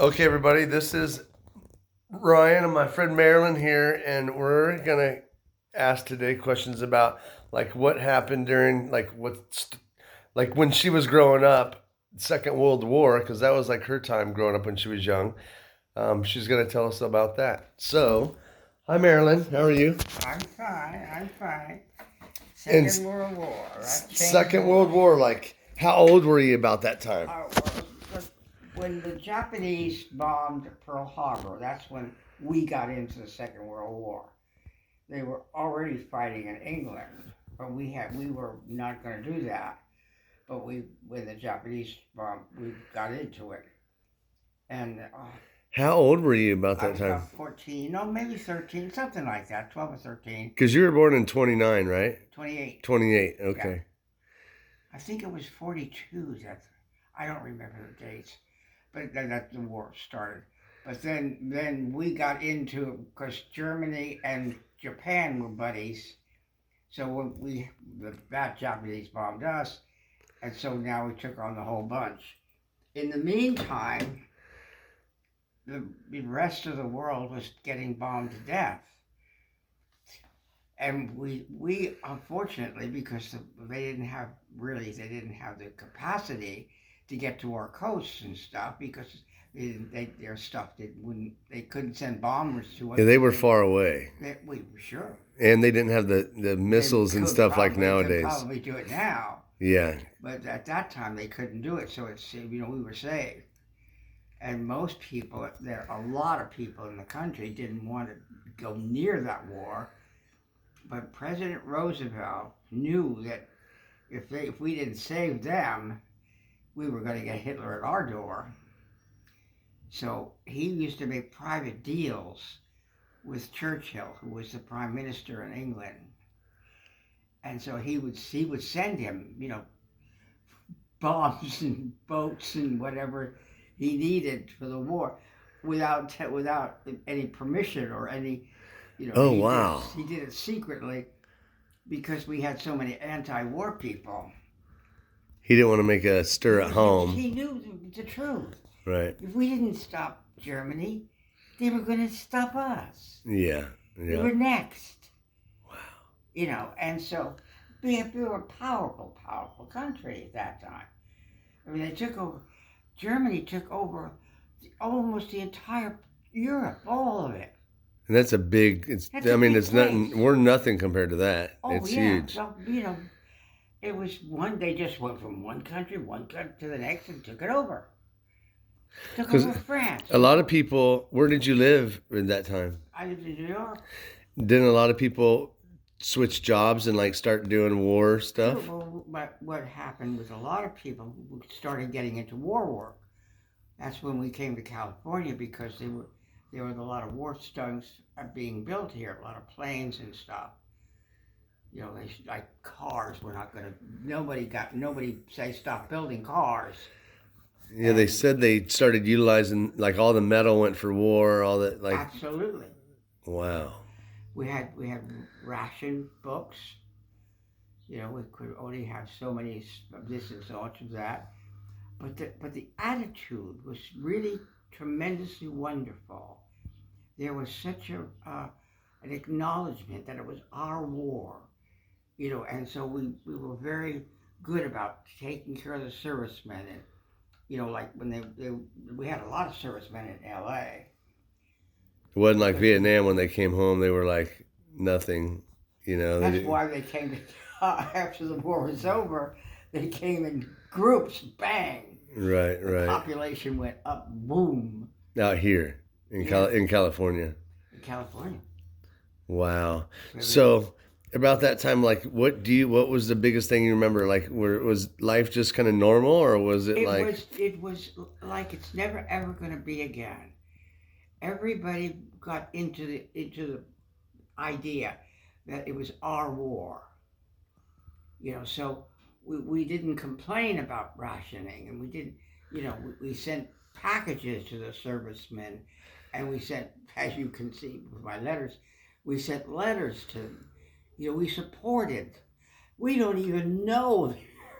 Okay, everybody, this is Ryan and my friend Marilyn here, and we're gonna ask today questions about like what happened during like when she was growing up, Second World War, because that was like her time growing up when she was young. She's gonna tell us about that. So, hi Marilyn, how are you? I'm fine. And Second World War, that changed Second the World world. War, like how old were you about that time? Well, when the Japanese bombed Pearl Harbor, that's when we got into the Second World War. They were already fighting in England, but we were not going to do that. But when the Japanese bombed, we got into it, and How old were you about I that was time? about 14, no, maybe 13, something like that, 12 or 13, Because you were born in 29, right? 28. 28, Yeah, okay. I think it was 42. I don't remember the dates, but then that the war started. But then we got into because Germany and Japan were buddies. So when that Japanese bombed us, and so now we took on the whole bunch. In the meantime, the rest of the world was getting bombed to death, and we unfortunately because they didn't have the capacity to get to our coasts and stuff because their stuff they couldn't send bombers to us. Yeah, they were far away. We were sure And they didn't have the missiles and stuff like they could nowadays. probably do it now, Yeah. but at that time they couldn't do it. So we were saved. And most people, a lot of people in the country didn't want to go near that war. But President Roosevelt knew that if we didn't save them, we were going to get Hitler at our door. So he used to make private deals with Churchill, who was the prime minister in England, and so he would send him, bombs and boats and whatever he needed for the war, without any permission or any, Oh, wow. he did it secretly because we had so many anti-war people. He didn't want to make a stir at home. He knew the truth. Right. If we didn't stop Germany, they were going to stop us. Yeah. We Yeah. were next. Wow. And so we were a powerful country at that time. I mean, Germany took over almost the entire Europe, all of it. And that's a big, That's a big it's nothing, place. we're nothing compared to that. Oh, It's yeah. huge. So, it was they just went from one country to the next and took it over. Took Because over France. a lot of people, where did you live in that time? I lived in New York. Didn't a lot of people switch jobs and like start doing war stuff? Well, what happened was a lot of people started getting into war work. That's when we came to California because there were a lot of war stunts being built here, a lot of planes and stuff. Like cars. We're not gonna. Nobody say stop building cars. Yeah, they said they started utilizing like all the metal went for war, all that like. Absolutely. Wow. We had ration books. We could only have so many of this and so much of that. But the attitude was really tremendously wonderful. There was such an acknowledgement that it was our war, and so we were very good about taking care of the servicemen, and like when we had a lot of servicemen in L.A. It wasn't like because Vietnam when they came home, they were like nothing, that's why they came after the war was over. They came in groups, bang. Right, The right. population went up, boom. Out here in Yeah. in California. In California. Wow. Really. So about that time, like, what was the biggest thing you remember? Like, was life just kind of normal, or was it like? It was like it's never ever going to be again. Everybody got into the idea that it was our war. So we didn't complain about rationing, and we didn't. We sent packages to the servicemen, and we sent, as you can see with my letters, we sent letters to them. We supported. We don't even know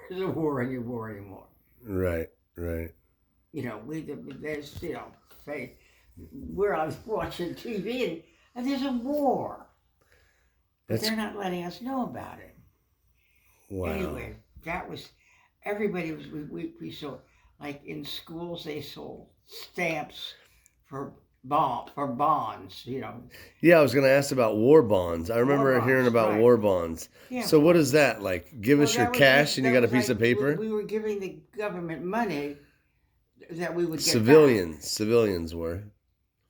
there's a war anymore. Right, right. There's, say, we're on watching TV and there's a war, but That's they're not letting us know about it. wow. Anyway, that was everybody was we saw, like in schools they sold stamps for bonds. Yeah, I was going to ask about war bonds. I War remember hearing bonds, about right? war bonds. Yeah. So what is that? Like, give Well, us your cash and you got a piece of paper? we were giving the government money that we would get Civilians were.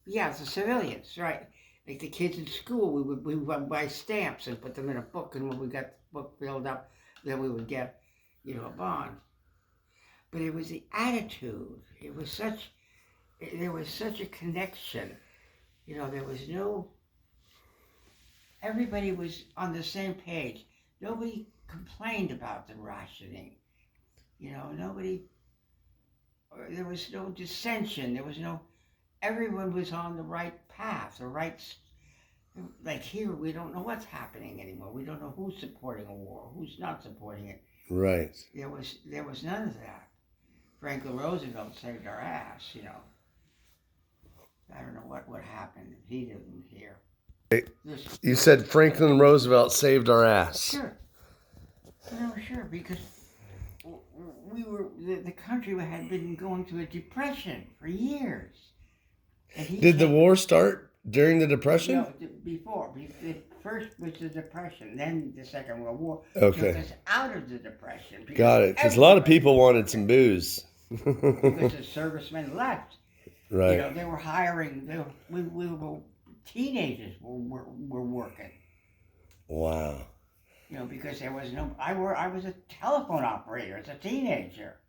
Yeah, the civilians, right? Like the kids in school, we would buy stamps and put them in a book, and when we got the book filled up, then we would get, a bond. But it was the attitude. There was such a connection. There was no. Everybody was on the same page. Nobody complained about the rationing. Nobody. There was no dissension. There was no. Everyone was on the right path, like here, we don't know what's happening anymore. We don't know who's supporting a war, who's not supporting it. Right. There was none of that. Franklin Roosevelt saved our ass. I don't know what happened if he didn't hear. You said Franklin Roosevelt saved our ass. Sure. Sure, because the country had been going through a depression for years. Did the war start during the Depression? No, before. First was the Depression, then the Second World War. Okay. Took us out of the Depression. Got it. Because a lot of people wanted some booze. Because the servicemen left. Right. They were hiring. We were teenagers were working. Wow. Because there was no. I was a telephone operator as a teenager.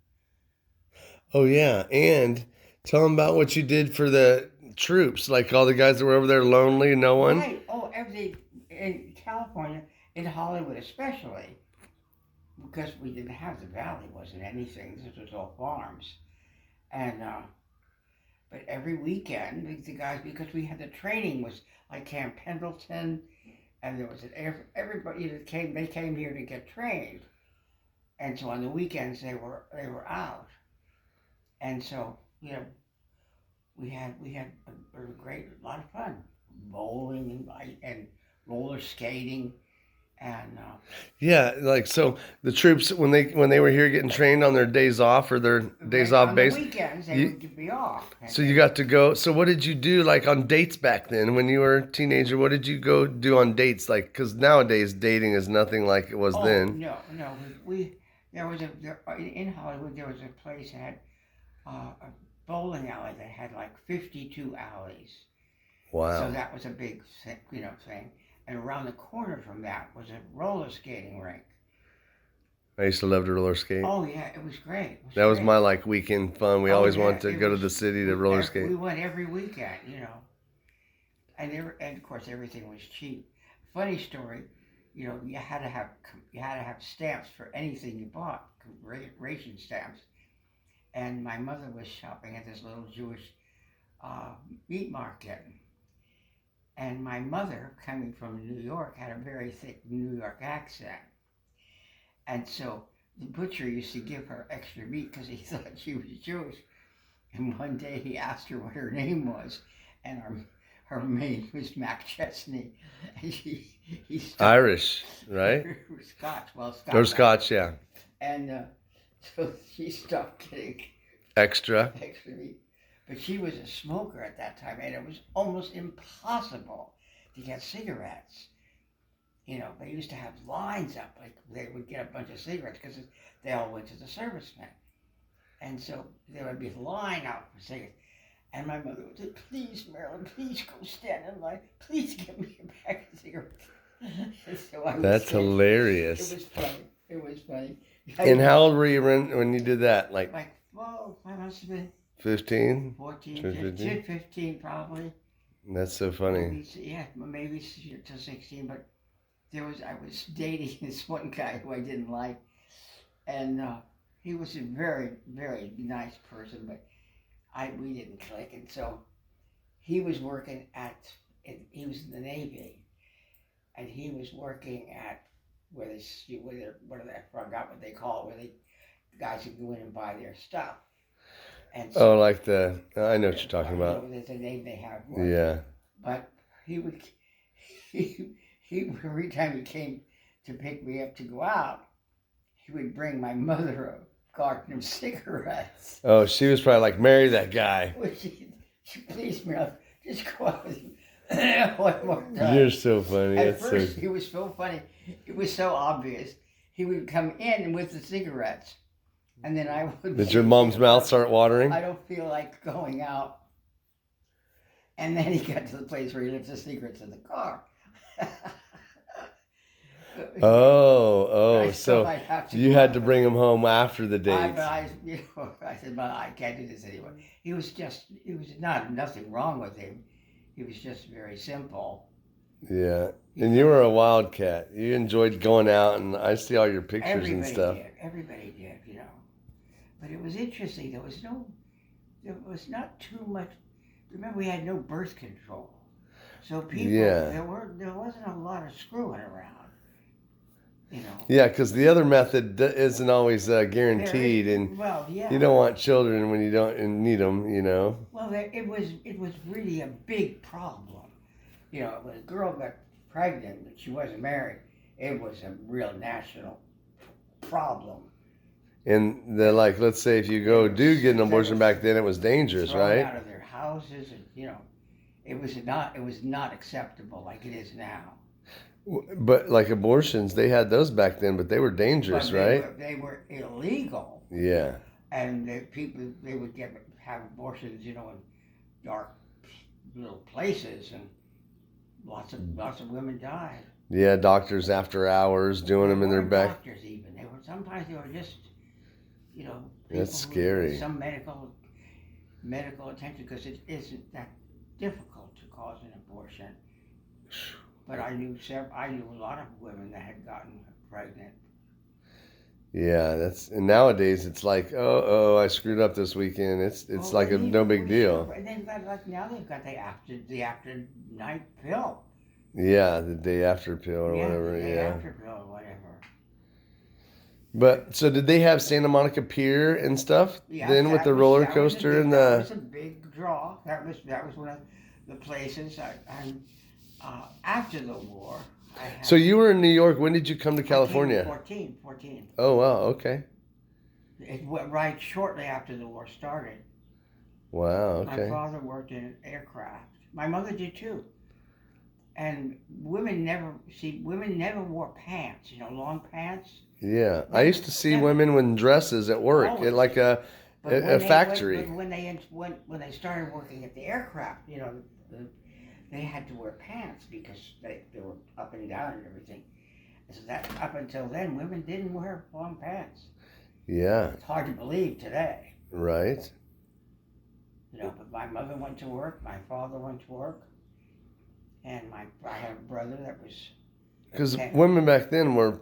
Oh yeah, and tell them about what you did for the troops, like all the guys that were over there lonely, no one. Right. Oh, everything in California, in Hollywood especially, because we didn't have the valley, wasn't anything. This was all farms, and but every weekend the guys, because we had the training was like Camp Pendleton, and there was everybody that came. They came here to get trained, and so on the weekends they were out, and so we had a lot of fun, bowling and roller skating, and yeah, like so the troops when they were here getting trained on their days off or their days off base. On the weekends they would be off. So you got to go. So what did you do like on dates back then when you were a teenager? What did you go do on dates? Like, because nowadays dating is nothing like it was then. No. There was in Hollywood there was a place that had a bowling alley that had like 52 alleys. Wow. So that was a big thing. And around the corner from that was a roller skating rink. I used to love to roller skate. Oh yeah, it was great. That was my like weekend fun. We always wanted to go to the city to roller skate. We went every weekend, and of course everything was cheap. Funny story, you had to have stamps for anything you bought, ration stamps. And my mother was shopping at this little Jewish meat market. And my mother, coming from New York, had a very thick New York accent. And so the butcher used to give her extra meat because he thought she was Jewish. And one day he asked her what her name was, and her name was Mac Chesney. And he stopped. Irish, right? Scotch, Or Scotch, yeah. And so she stopped getting extra meat. But she was a smoker at that time, and it was almost impossible to get cigarettes. They used to have lines up, like they would get a bunch of cigarettes because they all went to the servicemen. And so there would be a line out for cigarettes. And my mother would say, "Please, Marilyn, please go stand in line. Please give me a pack of cigarettes." So that's hilarious. It was funny. And how old were you when you did that? Like I must have been 15? 14, 15 probably. That's so funny. Maybe to 16, but I was dating this one guy who I didn't like, and he was a very, very nice person, but we didn't click, and so he was working he was in the Navy, and he was working at I forgot what they call it, where the guys would go in and buy their stuff. And Oh, so, like I know what you're talking about. there's a name they have for it. Yeah. But he would, he every time he came to pick me up to go out, he would bring my mother a carton of cigarettes. Oh, she was probably like, marry that guy. Would she please, Marilyn, just go out with him one more time. You're so funny. At That's first, so... he was so funny. It was so obvious. He would come in with the cigarettes, and then I would. Did your mom's mouth start watering? I don't feel like going out. And then he got to the place where he left the cigarettes in the car. So you had to bring him home after the date. I said, well, I can't do this anymore. It was nothing wrong with him. He was just very simple. Yeah. And you were a wildcat. You enjoyed going out, and I see all your pictures and stuff. Everybody did, But it was interesting. There was not too much. Remember, we had no birth control. So people, there wasn't a lot of screwing around. Yeah, because the other method isn't always guaranteed, and you don't want children when you don't need them, Well, it was really a big problem. When a girl got pregnant and she wasn't married, it was a real national problem. And let's say if you do get an abortion back then, it was dangerous, right? Out of their houses, and it was not acceptable like it is now. But like abortions, they had those back then, but they were dangerous, right? They were illegal. Yeah. And they would have abortions, in dark little places, and lots of women died. Yeah, doctors after hours doing them in their back. Doctors even sometimes they were just, That's scary. Some medical attention, because it isn't that difficult to cause an abortion. But I knew a lot of women that had gotten pregnant. Yeah, and nowadays it's like, I screwed up this weekend. It's like no big deal. And then now they've got the after night pill. Yeah, the day after pill or whatever. The day after pill or whatever. But so did they have Santa Monica Pier and stuff then with the roller coaster and the? That was a big draw. That was one of the places. After the war. So you were in New York. When did you come to California? 14. Oh, wow. Okay. It went right shortly after the war started. Wow. Okay. My father worked in an aircraft. My mother did too. And women never wore pants. Long pants. Yeah, I used to see women with dresses at work at like a factory. But when they started working at the aircraft, they had to wear pants because they were up and down and everything. And so that up until then, women didn't wear long pants. Yeah. It's hard to believe today. Right. But my mother went to work, my father went to work, and I had a brother that was. Because women back then were,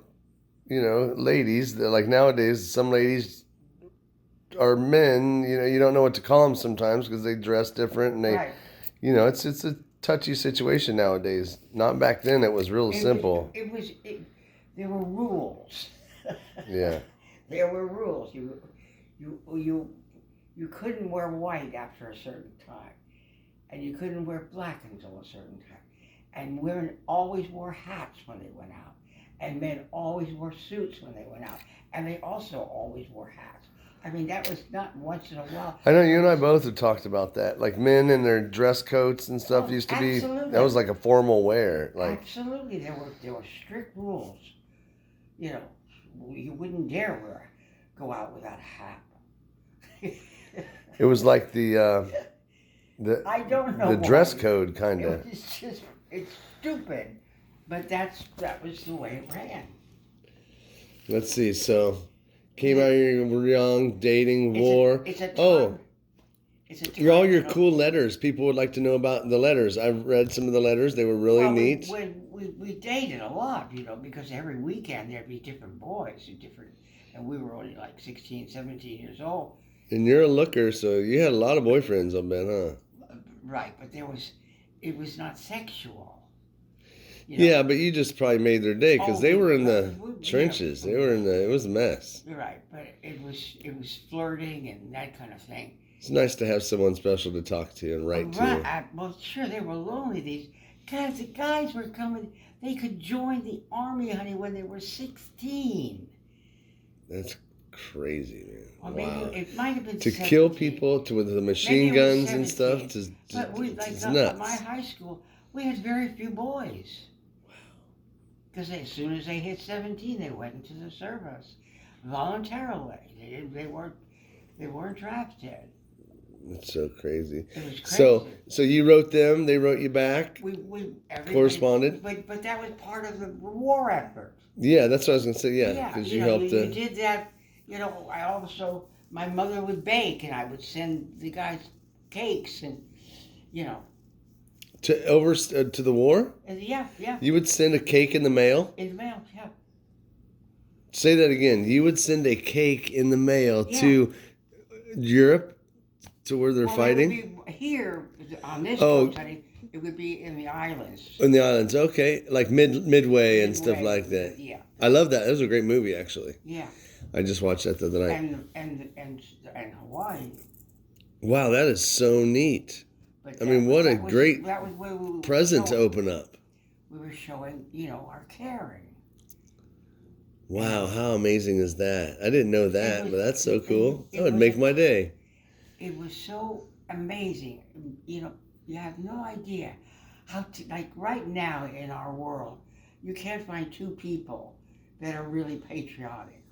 ladies. Like nowadays, some ladies are men. You don't know what to call them sometimes because they dress different and they, Right. It's a touchy situation nowadays. Not back then. It was real simple. There were rules. Yeah. There were rules. You couldn't wear white after a certain time, and you couldn't wear black until a certain time. And women always wore hats when they went out, and men always wore suits when they went out, and they also always wore hats. I mean, that was not once in a while. I know you and I both have talked about that. Like men in their dress coats and stuff used to be. That was like a formal wear. Like absolutely, there were strict rules. You wouldn't dare go out without a hat. It was like the I don't know the dress code kind of. It's stupid, but that was the way it ran. Let's see. So. Came out here, you were young, dating, war. It's a all your cool letters. People would like to know about the letters. I've read some of the letters. They were really neat. We dated a lot, because every weekend there'd be different boys and we were only like 16, 17 years old. And you're a looker, so you had a lot of boyfriends, I bet, huh? Right, but it was not sexual. Yeah, but you just probably made their day because they were in the trenches. It was a mess. You're right, but it was flirting and that kind of thing. It's nice to have someone special to talk to and write to. Well, sure, they were lonely. These guys, the guys were coming. They could join the army, honey, when they were 16. That's crazy, man. Or maybe Wow. it might have been To 17. kill people with the machine Maybe it was guns and stuff, 17. But it's at my nuts. high school, we had very few boys. Because as soon as they hit 17, they went into the service voluntarily. They weren't drafted. It's so crazy. It was crazy. So you wrote them, they wrote you back, corresponded? But that was part of the war effort. Yeah, that's what I was going to say, yeah, because you helped. You did that, my mother would bake and I would send the guys cakes and, To the war? Yeah. You would send a cake in the mail? In the mail, yeah. Say that again. You would send a cake in the mail Yeah. to Europe, to where they're fighting? It would be here on this coast, honey, it would be in the islands. In the islands, okay. Like Midway and stuff like that. Yeah. I love that. That was a great movie, actually. Yeah. I just watched that the other night. And Hawaii. Wow, that is so neat. But what a great that was where we present to open up. We were showing, our caring. Wow, how amazing is that? I didn't know that, but that's so cool. That would make my day. It was so amazing. You have no idea how like right now in our world, you can't find two people that are really patriotic.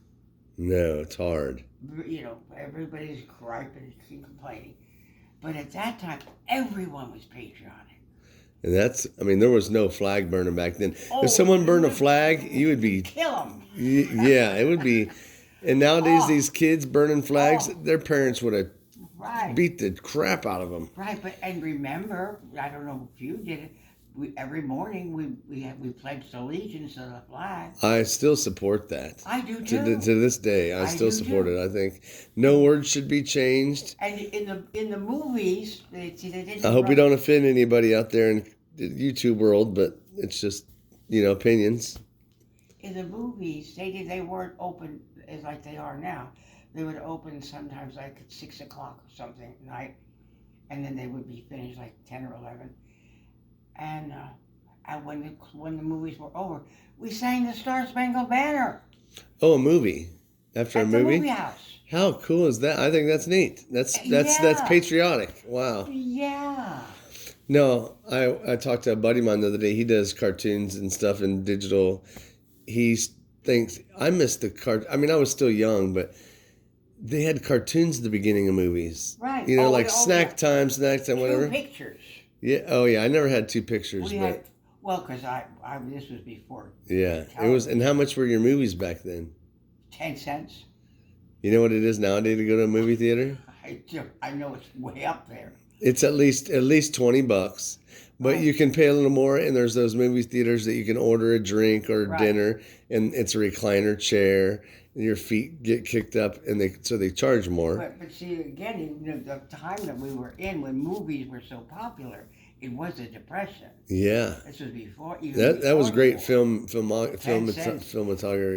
No, it's hard. Everybody's griping and complaining. But at that time, everyone was patriotic. And there was no flag burning back then. Oh, if someone burned a flag, you would be... Kill them. Yeah, it would be... And nowadays, these kids burning flags, their parents would have beat the crap out of them. Right, and remember, I don't know if you did it, every morning we pledged allegiance to the flag. I still support that. I do too. To this day, I still support it. I think no words should be changed. And in the movies, they didn't. I hope we don't offend anybody out there in the YouTube world, but it's just opinions. In the movies, they weren't open as like they are now. They would open sometimes like at 6 o'clock or something at night, and then they would be finished like 10 or 11. And when the movies were over, we sang the Star Spangled Banner. Oh, a movie after a movie. At the movie house. How cool is that? I think that's neat. That's patriotic. Wow. Yeah. No, I talked to a buddy of mine the other day. He does cartoons and stuff in digital. He thinks I missed the I was still young, but they had cartoons at the beginning of movies. Right. Snack time, whatever. 2 pictures. Yeah. Oh, yeah. I never had 2 pictures, because this was before. Yeah, it was. And how much were your movies back then? 10 cents. You know what it is nowadays to go to a movie theater? I know it's way up there. It's at least $20, but you can pay a little more. And there's those movie theaters that you can order a drink or dinner, and it's a recliner chair. And your feet get kicked up, and they charge more. But see again, the time that we were in when movies were so popular, it was a depression. Yeah. This was before. That was great filmography, 10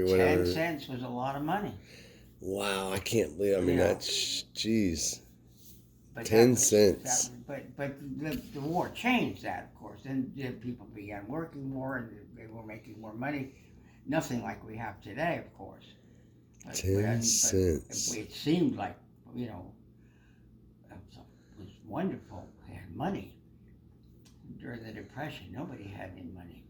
whatever. cents was a lot of money. Wow, I can't believe. That's jeez. But 10 cents. But the war changed that, of course. Then people began working more, and they were making more money. Nothing like we have today, of course. 10 cents. It seemed like it was wonderful. They had money. During the Depression, nobody had any money.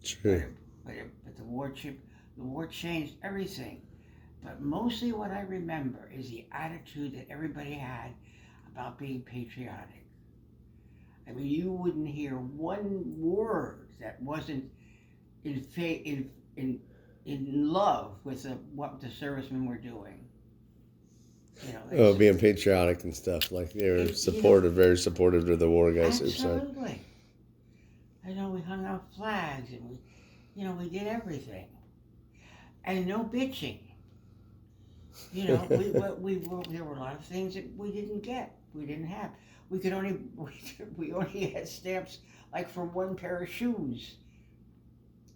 True. But the war changed everything. But mostly what I remember is the attitude that everybody had about being patriotic. You wouldn't hear one word that wasn't in love with what the servicemen were doing. Being patriotic and stuff. Like they were very supportive to the war guys. Absolutely. We hung out flags and we did everything. And no bitching. There were a lot of things that we didn't get. We didn't have. We only had stamps like for one pair of shoes.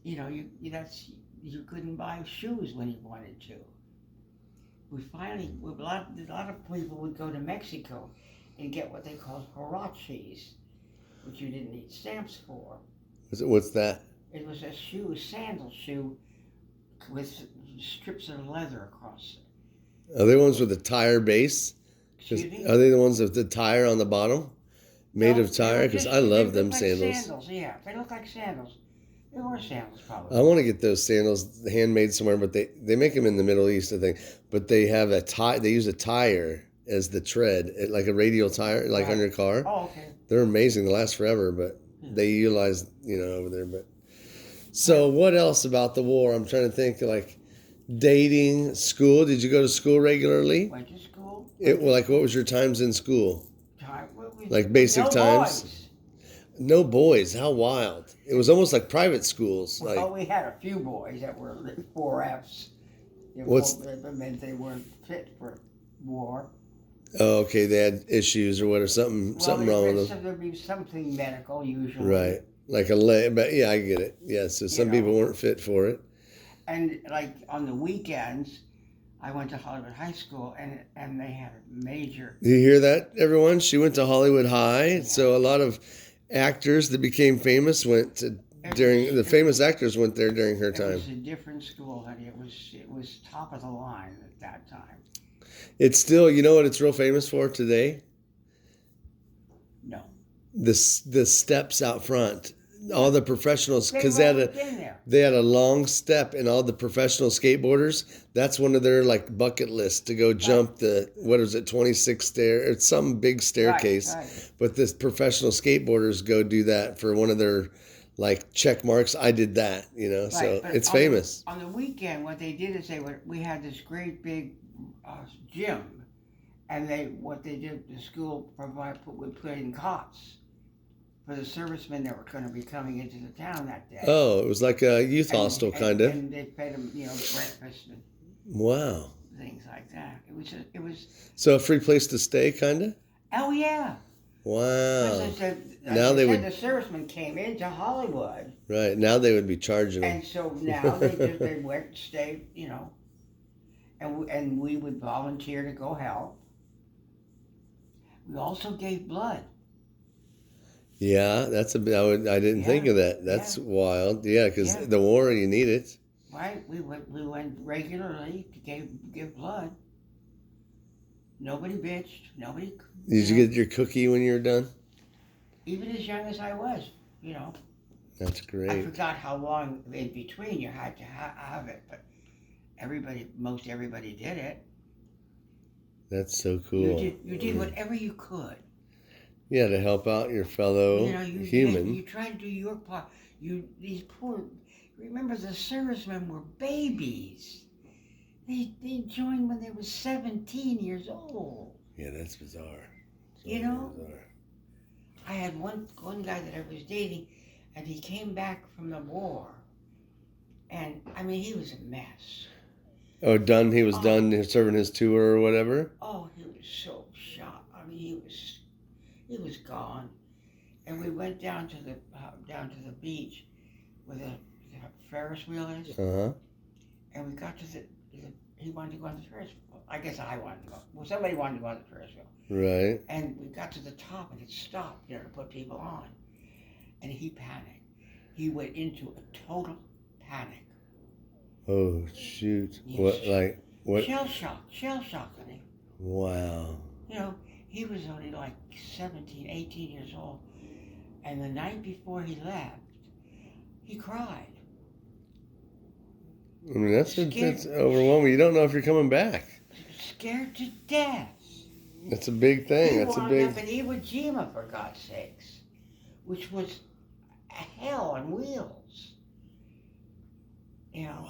You couldn't buy shoes when you wanted to. a lot of people would go to Mexico and get what they called huaraches, which you didn't need stamps for. What's that? It was a sandal shoe with strips of leather across it. Are they ones with the tire base? Excuse me? Are they the ones with the tire on the bottom? Made of tire? Because I love them sandals. Sandals, yeah. They look like sandals. They were sandals, probably. I want to get those sandals handmade somewhere, but they make them in the Middle East, I think. But they have a tie. They use a tire as the tread, like a radial tire, like on your car. Oh, okay. They're amazing. They last forever, but they utilize, over there. But so, what else about the war? I'm trying to think, like dating, school. Did you go to school regularly? Went to school. What was your times in school? Like basic no times. Boys. No boys. How wild! It was almost like private schools. Well, we had a few boys that were 4Fs. That meant they weren't fit for war. Oh, okay. They had issues or whatever. Something wrong with them. There'd be something medical usually. Right. Like a leg. But yeah, I get it. Yeah. So some people weren't fit for it. And like on the weekends, I went to Hollywood High School, and they had a major. Do you hear that, everyone? She went to Hollywood High. Yeah. So a lot of actors that became famous famous actors went there during her time. It was a different school, honey. It was top of the line at that time. It's still, you know what it's real famous for today? No. The steps out front. All the professionals, because they had a long step, and all the professional skateboarders, that's one of their like bucket lists to go jump the 26 stair. It's some big staircase, right. But the professional skateboarders go do that for one of their like check marks. I did that, right. So it's famous. On the weekend, what they did is we had this great big gym, and the school would put in cots for the servicemen that were going to be coming into the town that day. Oh, it was like a youth hostel, kind of. And they fed them, breakfast and things like that. It was. So a free place to stay, kind of. Oh yeah. Wow. The servicemen came into Hollywood. Right now they would be charging them. And so now they went and stayed, and we would volunteer to go help. We also gave blood. Yeah, I didn't think of that. That's wild. Yeah, because the war, you need it. Right, we went regularly to give blood. Nobody bitched. Nobody. Did you get your cookie when you were done? Even as young as I was, That's great. I forgot how long in between you had to have it, but most everybody did it. That's so cool. You did whatever you could. Yeah, to help out your fellow human. You tried to do your part. Remember the servicemen were babies. They joined when they were 17 years old. Yeah, that's bizarre. Bizarre. I had one guy that I was dating, and he came back from the war, and he was a mess. Oh, done. He was done serving his tour or whatever. Oh, he was so shot. He was gone, and we went down to the beach where the Ferris wheel is. And we got to he wanted to go on the Ferris wheel. I guess I wanted to go. Well, somebody wanted to go on the Ferris wheel. Right. And we got to the top, and it stopped, to put people on. And he panicked. He went into a total panic. Oh shoot! Yes. What? Shell shock, honey. Wow. He was only like 17, 18 years old. And the night before he left, he cried. That's overwhelming. You don't know if you're coming back. Scared to death. That's a big thing. He wound up in Iwo Jima, for God's sakes, which was a hell on wheels. Wow.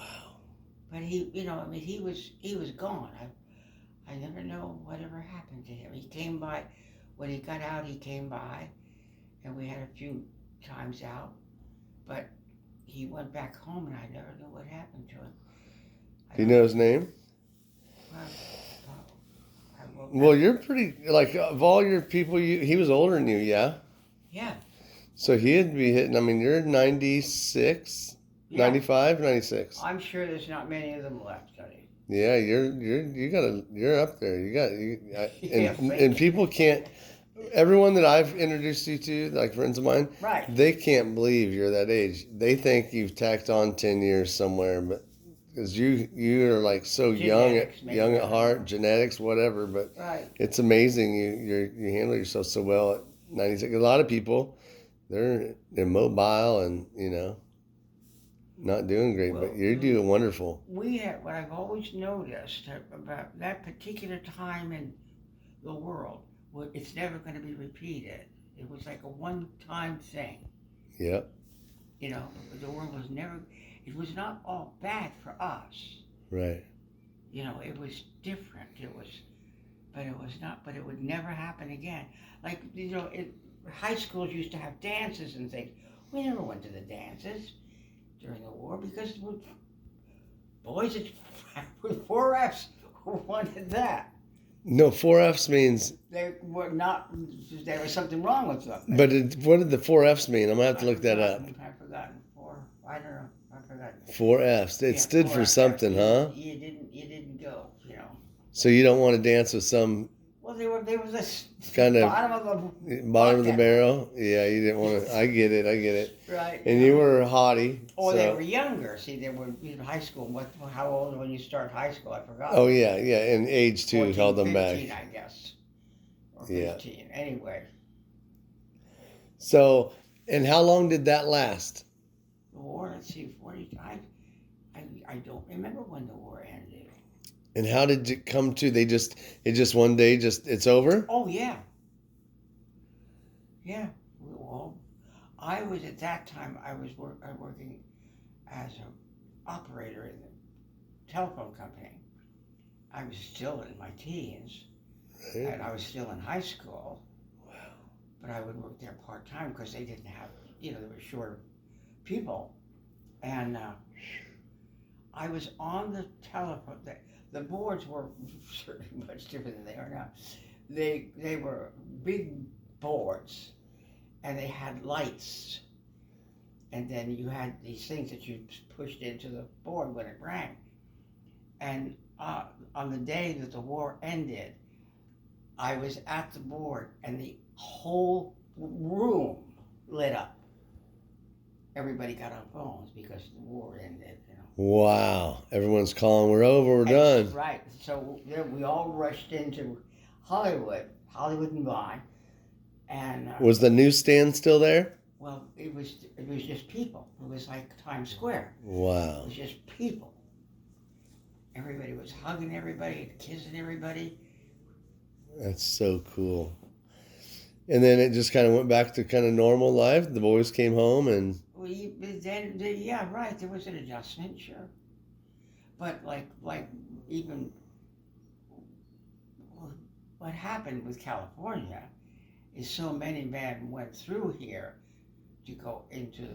But he was gone. I never know whatever happened to him. He came by, when he got out, he came by, and we had a few times out, but he went back home, and I never knew what happened to him. Do you know his name? Well, you're pretty, of all your people, he was older than you, yeah? Yeah. So he'd be hitting, you're 96, 95, 96. I'm sure there's not many of them left, honey. Yeah, you're up there. Yeah, And people can't. Everyone that I've introduced you to, like friends of mine, right. they can't believe you're that age. They think you've tacked on 10 years somewhere, but because you're like so Genetics, maybe, young I at don't heart, know. genetics, whatever. But Right. it's amazing you handle yourself so well at 96. A lot of people they're mobile and not doing great, but Well, you're doing wonderful. we have what I've always noticed about that particular time in the world. Well, it's never going to be repeated. It was like a one-time thing. Yep. You know, the world was never. It was not all bad for us. Right. You know, it was different. But it was not. But it would never happen again. Like high schools used to have dances and things. We never went to the dances during the war because boys with 4Fs wanted that. No, 4Fs means. They were not. There was something wrong with them. But what did the 4Fs mean? I'm gonna have to look that up. I've forgotten. I don't know. I've forgotten. 4Fs. It Yeah, stood for 4Fs. something, huh? You didn't go. You know. So you don't want to dance with some Well, they were the kind of bottom of the bottom of the bucket. barrel. Yeah, you didn't want to. I get it. Right. And you were haughty. Or so. they were younger. See, they were in high school. How old when you start high school? I forgot. Oh yeah, and age too 14, held them 15, back. I guess. Or Yeah. 15. Anyway. So, and how long did that last? The war, let's see, 45. I don't remember when the war ended. And how did it come to? It just one day, it's over. Oh yeah, yeah. Well, I was at that time. I was working as an operator in the telephone company. I was still in my teens, Right. and I was still in high school. Wow. But I would work there part time because they didn't have, they were short of people, and I was on the telephone. The boards were certainly much different than they are now. They were big boards, and they had lights, and then you had these things that you pushed into the board when it rang. And on the day that the war ended, I was at the board, and the whole room lit up. Everybody got on phones because the war ended. Wow! Everyone's calling. We're over. We're done. Right. So we all rushed into Hollywood and Vine, and Was the newsstand still there? well, it was just people. It was like Times Square. Wow! It was just people. Everybody was hugging everybody, kissing everybody. That's so cool. And then it just kind of went back to kind of normal life. The boys came home and. Yeah, right. There was an adjustment, sure, but like even what happened with California is so many men went through here to go into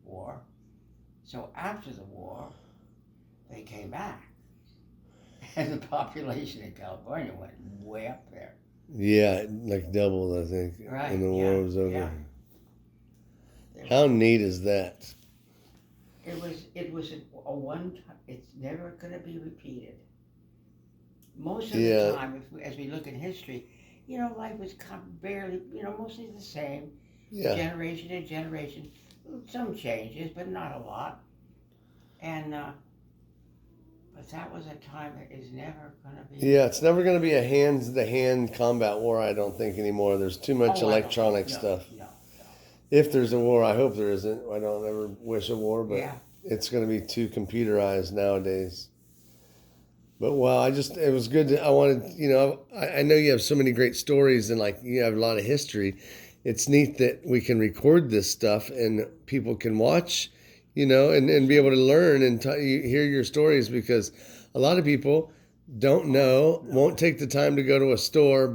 war. So after the war, they came back, and the population in California went way up there. Yeah, like doubled, I think, Right, when the war was over. yeah. How neat is that? It was a one time. It's never going to be repeated. Most of Yeah. the time, as we look in history, life was barely, mostly the same, Yeah. generation to generation. Some changes, but not a lot. And but that was a time that is never going to be. Yeah, it's never going to be a hand-to-hand combat war, I don't think, anymore. There's too much electronic stuff. No. If there's a war, I hope there isn't. I don't ever wish a war, but Yeah. it's going to be too computerized nowadays. But wow, it was good. I wanted, I know you have so many great stories and like you have a lot of history. It's neat that we can record this stuff and people can watch, and be able to learn and hear your stories because a lot of people don't know, won't take the time to go to a store,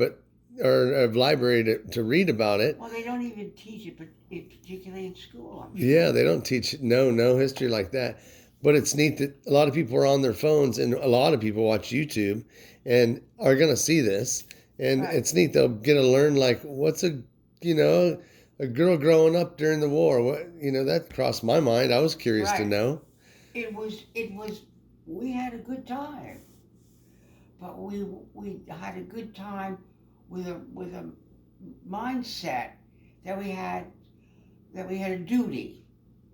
or a library to read about it. Well, they don't even teach it, particularly in school. I'm sure. Yeah, they don't teach no history like that. But it's neat that a lot of people are on their phones and a lot of people watch YouTube and are going to see this. And Right. It's neat. They'll get to learn like what's a girl growing up during the war. What, that crossed my mind. I was curious to Right. know. It was we had a good time, but we had a good time with a mindset that we had a duty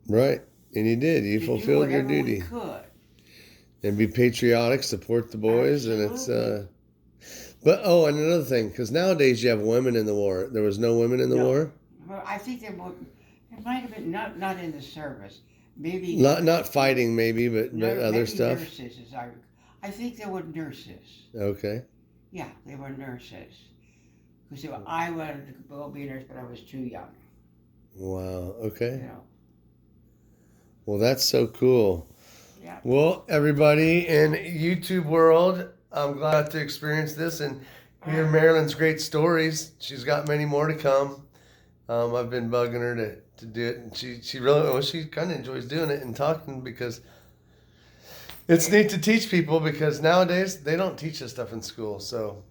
Right. And you did. You to do fulfilled your whatever we duty. could. And be patriotic, support the boys, and it's Absolutely. But and another thing, because nowadays you have women in the war. There was no women in the No. war. Well, I think there might have been not in the service. Maybe Not fighting, maybe, but other maybe stuff. nurses. I think there were nurses. Okay. Yeah, they were nurses. Because I wanted to go be a nurse, but I was too young. Wow. Okay. You know. Well, that's so cool. Yeah. Well, everybody in YouTube world, I'm glad to experience this and hear Marilyn's great stories. She's got many more to come. I've been bugging her to do it, and she really she kind of enjoys doing it and talking because it's neat to teach people because nowadays they don't teach this stuff in school. So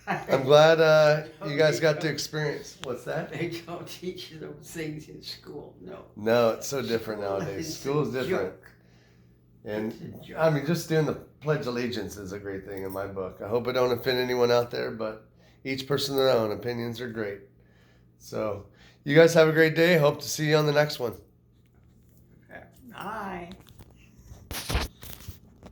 I'm glad you guys got to experience. What's that? They don't teach you those things in school. No. No, it's so different nowadays. School's different. And I mean, just doing the Pledge of Allegiance is a great thing in my book. I hope I don't offend anyone out there, but each person their own. Opinions are great. So, you guys have a great day. Hope to see you on the next one. Bye.